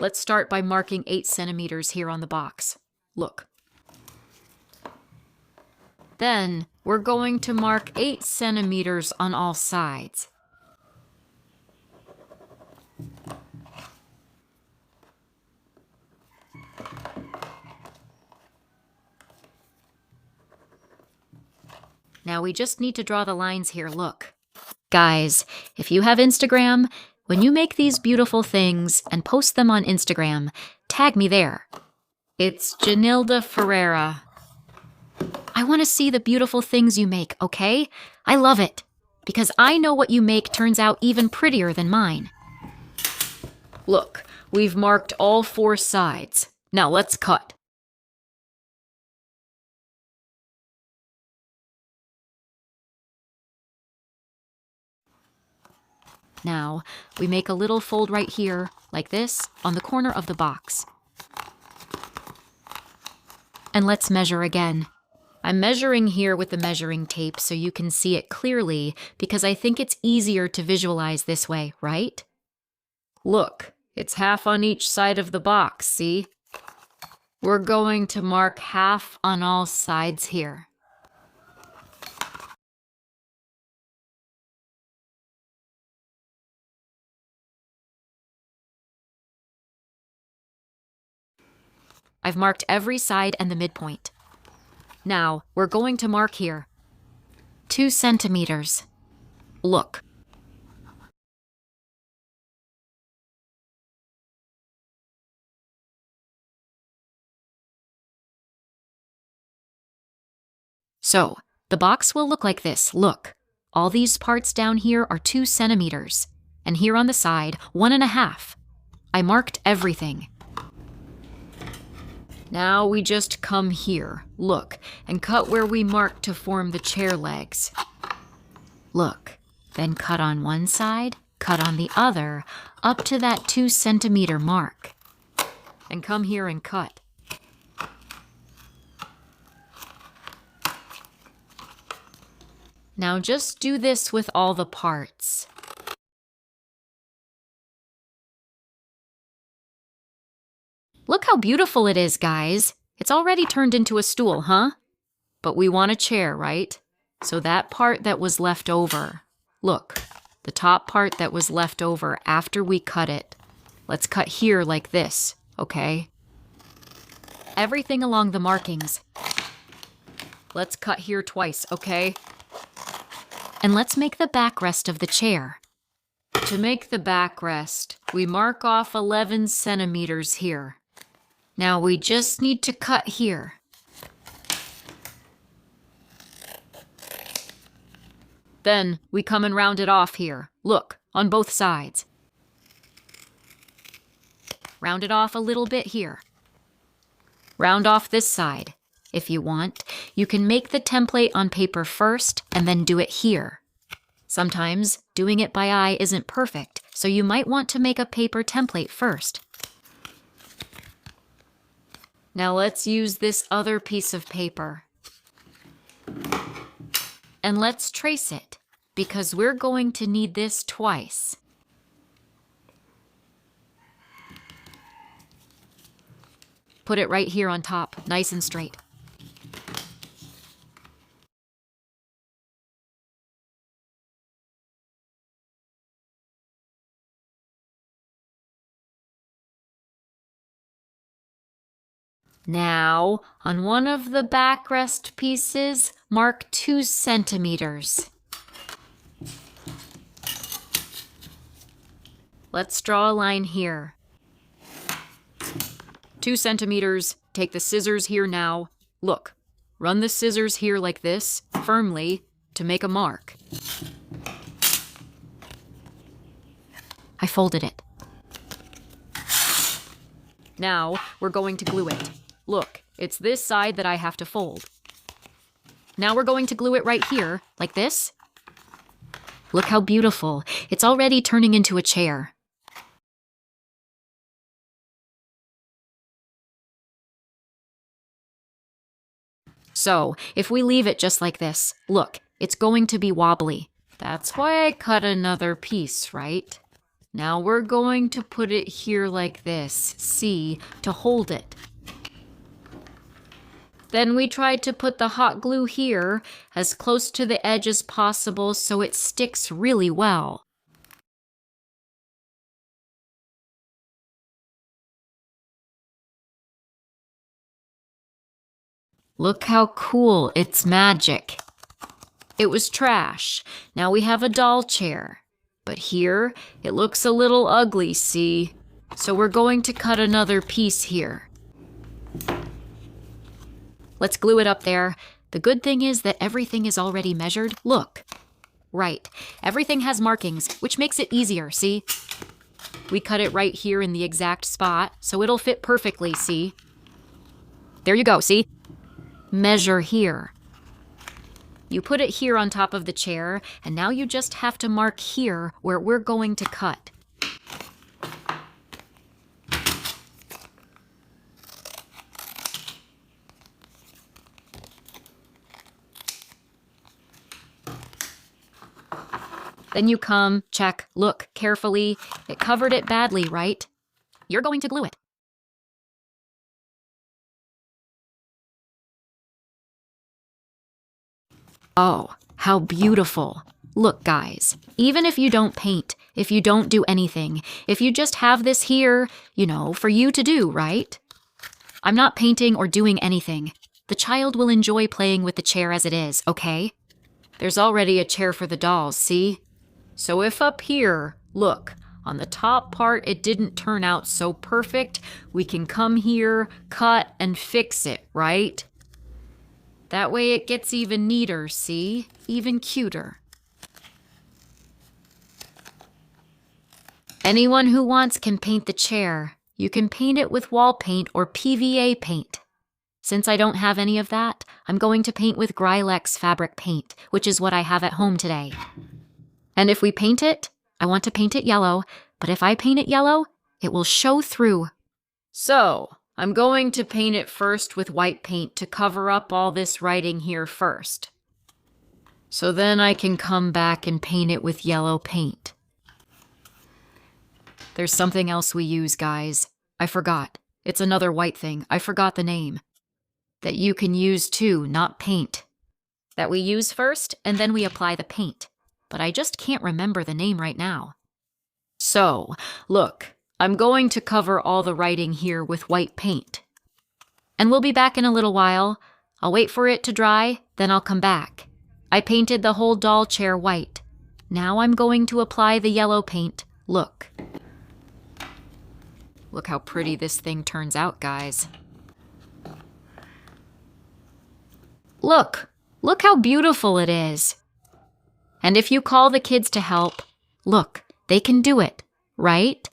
Let's start by marking 8 centimeters here on the box. Look. Then we're going to mark 8 centimeters on all sides. Now we just need to draw the lines here, look. Guys, if you have Instagram, when you make these beautiful things and post them on Instagram, tag me there. It's Janilda Ferreira. I want to see the beautiful things you make, okay? I love it, because I know what you make turns out even prettier than mine. Look, we've marked all 4 sides. Now let's cut. Now, we make a little fold right here, like this, on the corner of the box. And let's measure again. I'm measuring here with the measuring tape so you can see it clearly because I think it's easier to visualize this way, right? Look, it's half on each side of the box, see? We're going to mark half on all sides here. I've marked every side and the midpoint. Now, we're going to mark here. 2 centimeters. Look. So, the box will look like this, look. All these parts down here are 2 centimeters, and here on the side, 1.5. I marked everything. Now we just come here, look, and cut where we marked to form the chair legs. Look, then cut on one side, cut on the other, up to that 2 centimeter mark. And come here and cut. Now just do this with all the parts. Look how beautiful it is, guys. It's already turned into a stool, huh? But we want a chair, right? So that part that was left over, look, the top part that was left over after we cut it. Let's cut here like this, okay? Everything along the markings. Let's cut here twice, okay? And let's make the backrest of the chair. To make the backrest, we mark off 11 centimeters here. Now we just need to cut here. Then we come and round it off here. Look, on both sides. Round it off a little bit here. Round off this side. If you want, you can make the template on paper first and then do it here. Sometimes doing it by eye isn't perfect, so you might want to make a paper template first. Now let's use this other piece of paper. And let's trace it, because we're going to need this twice. Put it right here on top, nice and straight. Now, on one of the backrest pieces, mark 2 centimeters. Let's draw a line here. 2 centimeters, take the scissors here now. Look, run the scissors here like this, firmly, to make a mark. I folded it. Now, we're going to glue it. Look, it's this side that I have to fold. Now we're going to glue it right here, like this. Look how beautiful. It's already turning into a chair. So, if we leave it just like this, look, it's going to be wobbly. That's why I cut another piece, right? Now we're going to put it here like this, see, to hold it. Then we tried to put the hot glue here as close to the edge as possible so it sticks really well. Look how cool, it's magic. It was trash. Now we have a doll chair. But here, it looks a little ugly, see? So we're going to cut another piece here. Let's glue it up there. The good thing is that everything is already measured. Look. Right. Everything has markings, which makes it easier, see? We cut it right here in the exact spot, so it'll fit perfectly, see? There you go, see? Measure here. You put it here on top of the chair, and now you just have to mark here where we're going to cut. Then you come, check, look carefully. It covered it badly, right? You're going to glue it. Oh, how beautiful. Look, guys, even if you don't paint, if you don't do anything, if you just have this here, you know, for you to do, right? I'm not painting or doing anything. The child will enjoy playing with the chair as it is, okay? There's already a chair for the dolls, see? So if up here, look, on the top part it didn't turn out so perfect, we can come here, cut, and fix it, right? That way it gets even neater, see? Even cuter. Anyone who wants can paint the chair. You can paint it with wall paint or PVA paint. Since I don't have any of that, I'm going to paint with Grylex fabric paint, which is what I have at home today. And if we paint it, I want to paint it yellow, but if I paint it yellow, it will show through. So, I'm going to paint it first with white paint to cover up all this writing here first. So then I can come back and paint it with yellow paint. There's something else we use, guys. I forgot. It's another white thing. I forgot the name. That you can use too, not paint. That we use first, and then we apply the paint. But I just can't remember the name right now. So, look. I'm going to cover all the writing here with white paint. And we'll be back in a little while. I'll wait for it to dry, then I'll come back. I painted the whole doll chair white. Now I'm going to apply the yellow paint. Look. Look how pretty this thing turns out, guys. Look! Look how beautiful it is. And if you call the kids to help, look, they can do it, right?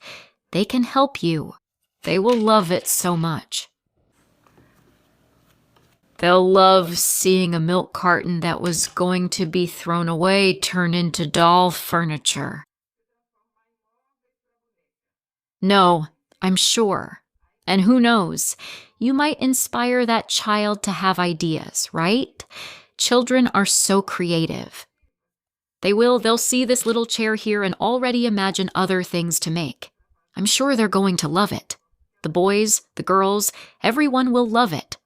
They can help you. They will love it so much. They'll love seeing a milk carton that was going to be thrown away turn into doll furniture. No, I'm sure. And who knows, you might inspire that child to have ideas, right? Children are so creative. They'll see this little chair here and already imagine other things to make. I'm sure they're going to love it. The boys, the girls, everyone will love it.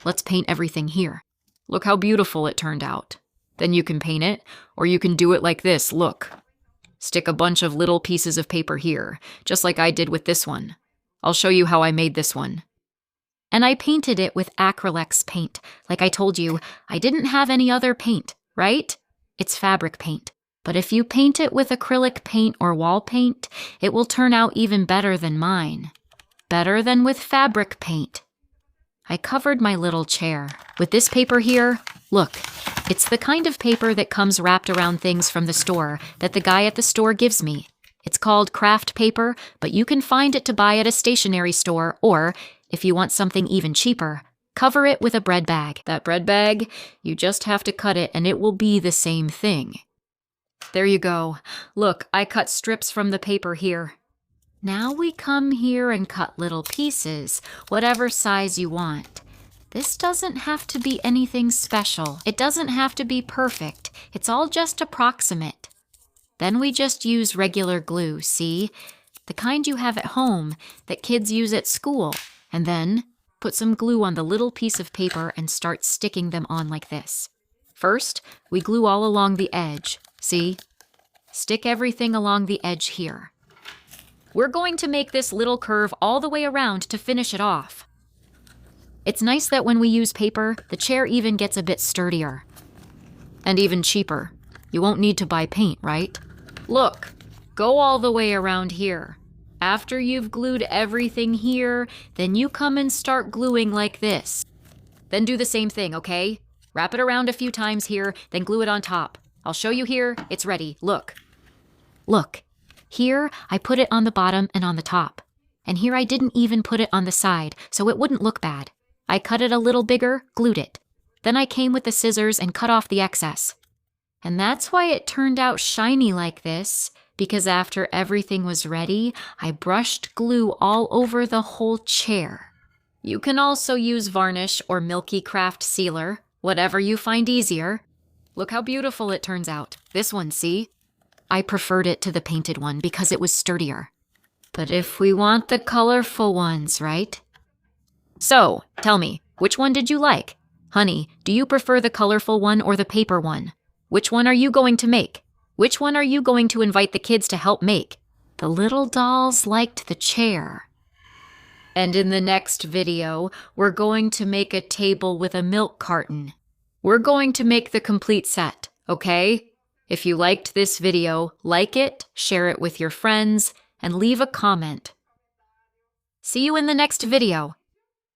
Let's paint everything here. Look how beautiful it turned out. Then you can paint it, or you can do it like this, look. Stick a bunch of little pieces of paper here, just like I did with this one. I'll show you how I made this one. And I painted it with Acrylex paint. Like I told you, I didn't have any other paint, right? It's fabric paint. But if you paint it with acrylic paint or wall paint, it will turn out even better than mine. Better than with fabric paint. I covered my little chair. With this paper here, look, it's the kind of paper that comes wrapped around things from the store that the guy at the store gives me. It's called craft paper, but you can find it to buy at a stationery store, or, if you want something even cheaper, cover it with a bread bag. That bread bag, you just have to cut it and it will be the same thing. There you go. Look, I cut strips from the paper here. Now we come here and cut little pieces, whatever size you want. This doesn't have to be anything special. It doesn't have to be perfect. It's all just approximate. Then we just use regular glue, see? The kind you have at home that kids use at school. And then put some glue on the little piece of paper and start sticking them on like this. First, we glue all along the edge, see? Stick everything along the edge here. We're going to make this little curve all the way around to finish it off. It's nice that when we use paper, the chair even gets a bit sturdier. And even cheaper. You won't need to buy paint, right? Look, go all the way around here. After you've glued everything here, then you come and start gluing like this. Then do the same thing, okay? Wrap it around a few times here, then glue it on top. I'll show you here. It's ready. Look. Look. Here, I put it on the bottom and on the top. And here I didn't even put it on the side, so it wouldn't look bad. I cut it a little bigger, glued it. Then I came with the scissors and cut off the excess. And that's why it turned out shiny like this, because after everything was ready, I brushed glue all over the whole chair. You can also use varnish or Milky Craft sealer, whatever you find easier. Look how beautiful it turns out. This one, see? I preferred it to the painted one because it was sturdier. But if we want the colorful ones, right? So, tell me, which one did you like? Honey, do you prefer the colorful one or the paper one? Which one are you going to make? Which one are you going to invite the kids to help make? The little dolls liked the chair. And in the next video, we're going to make a table with a milk carton. We're going to make the complete set, okay? If you liked this video, like it, share it with your friends, and leave a comment. See you in the next video.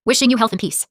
Wishing you health and peace.